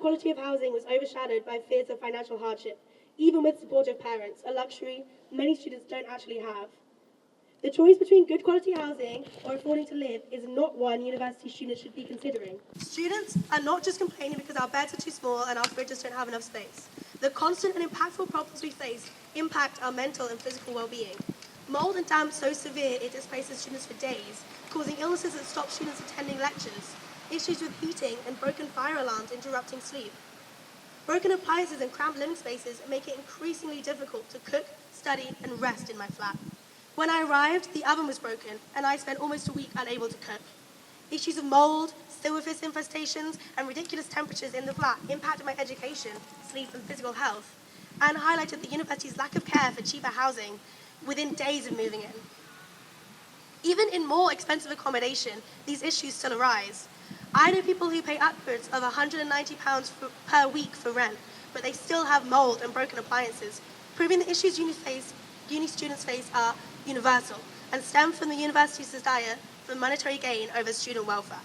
quality of housing was overshadowed by fears of financial hardship, even with supportive parents, a luxury many students don't actually have. The choice between good quality housing or affording to live is not one university students should be considering. Students are not just complaining because our beds are too small and our fridges don't have enough space. The constant and impactful problems we face impact our mental and physical well-being. Mould and damp so severe it displaces students for days, causing illnesses that stop students attending lectures, issues with heating and broken fire alarms interrupting sleep. Broken appliances and cramped living spaces make it increasingly difficult to cook, study and rest in my flat. When I arrived, the oven was broken and I spent almost a week unable to cook. Issues of mould, silverfish infestations and ridiculous temperatures in the flat impacted my education, sleep and physical health, and highlighted the university's lack of care for cheaper housing within days of moving in. Even in more expensive accommodation, these issues still arise. I know people who pay upwards of £190 per week for rent, but they still have mould and broken appliances, proving the issues uni students face are universal and stem from the university's desire for monetary gain over student welfare.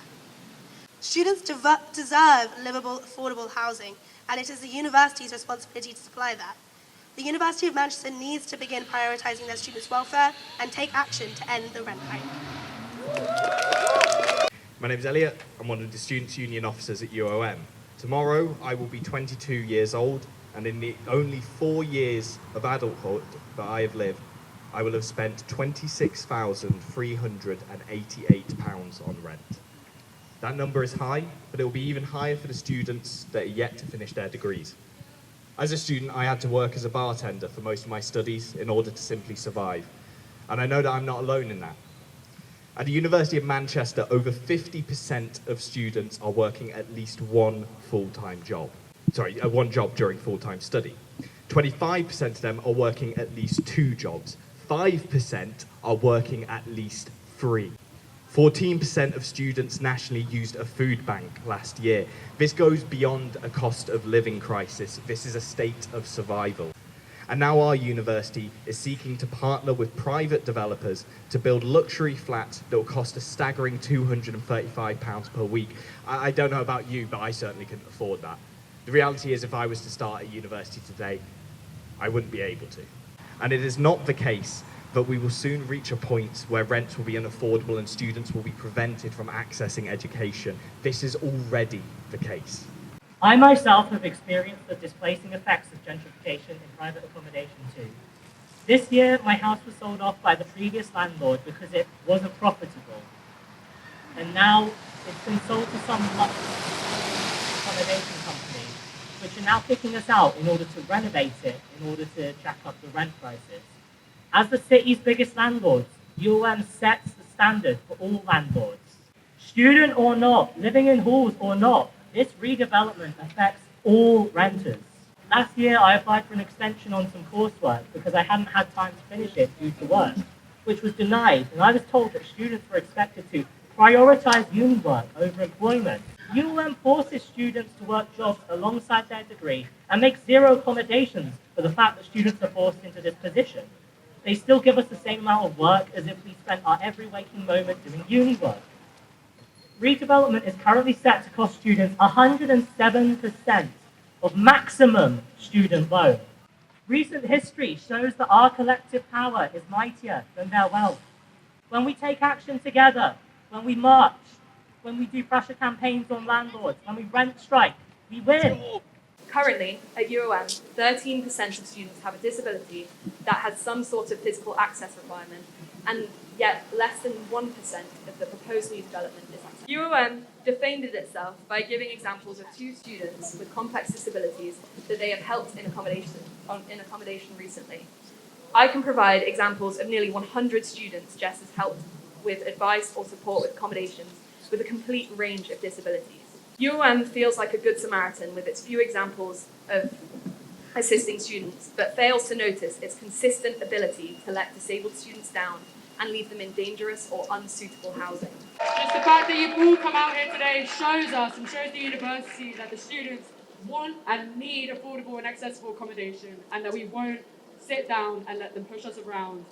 Students deserve livable, affordable housing, and it is the university's responsibility to supply that. The University of Manchester needs to begin prioritising their students' welfare and take action to end the rent hike. My name is Elliot. I'm one of the Students' Union officers at UOM. Tomorrow, I will be 22 years old, and in the only 4 years of adulthood that I have lived, I will have spent £26,388 on rent. That number is high, but it will be even higher for the students that are yet to finish their degrees. As a student, I had to work as a bartender for most of my studies in order to simply survive, and I know that I'm not alone in that. At the University of Manchester, over 50% of students are working at least one job during full-time study. 25% of them are working at least 2 jobs. 5% are working at least 3. 14% of students nationally used a food bank last year. This goes beyond a cost of living crisis. This is a state of survival. And now our university is seeking to partner with private developers to build luxury flats that will cost a staggering £235 per week. I don't know about you, but I certainly couldn't afford that. The reality is, if I was to start at university today, I wouldn't be able to. And it is not the case that we will soon reach a point where rents will be unaffordable and students will be prevented from accessing education. This is already the case. I myself have experienced the displacing effects of gentrification in private accommodation too. This year, my house was sold off by the previous landlord because it wasn't profitable. And now it's been sold to some luxury accommodation company, which are now kicking us out in order to renovate it, in order to jack up the rent prices. As the city's biggest landlords, UOM sets the standard for all landlords. Student or not, living in halls or not, this redevelopment affects all renters. Last year, I applied for an extension on some coursework because I hadn't had time to finish it due to work, which was denied, and I was told that students were expected to prioritize uni work over employment. UOM forces students to work jobs alongside their degree and makes zero accommodations for the fact that students are forced into this position. They still give us the same amount of work as if we spent our every waking moment doing uni work. Redevelopment is currently set to cost students 107% of maximum student loan. Recent history shows that our collective power is mightier than their wealth. When we take action together, when we march, when we do pressure campaigns on landlords, when we rent strike, we win. Currently, at UOM, 13% of students have a disability that has some sort of physical access requirement, and yet less than 1% of the proposed new development is accessible. UOM defended itself by giving examples of 2 students with complex disabilities that they have helped in accommodation recently. I can provide examples of nearly 100 students Jess has helped with advice or support with accommodations with a complete range of disabilities. UOM feels like a good Samaritan with its few examples of assisting students, but fails to notice its consistent ability to let disabled students down and leave them in dangerous or unsuitable housing. Just the fact that you've all come out here today shows us and shows the university that the students want and need affordable and accessible accommodation, and that we won't sit down and let them push us around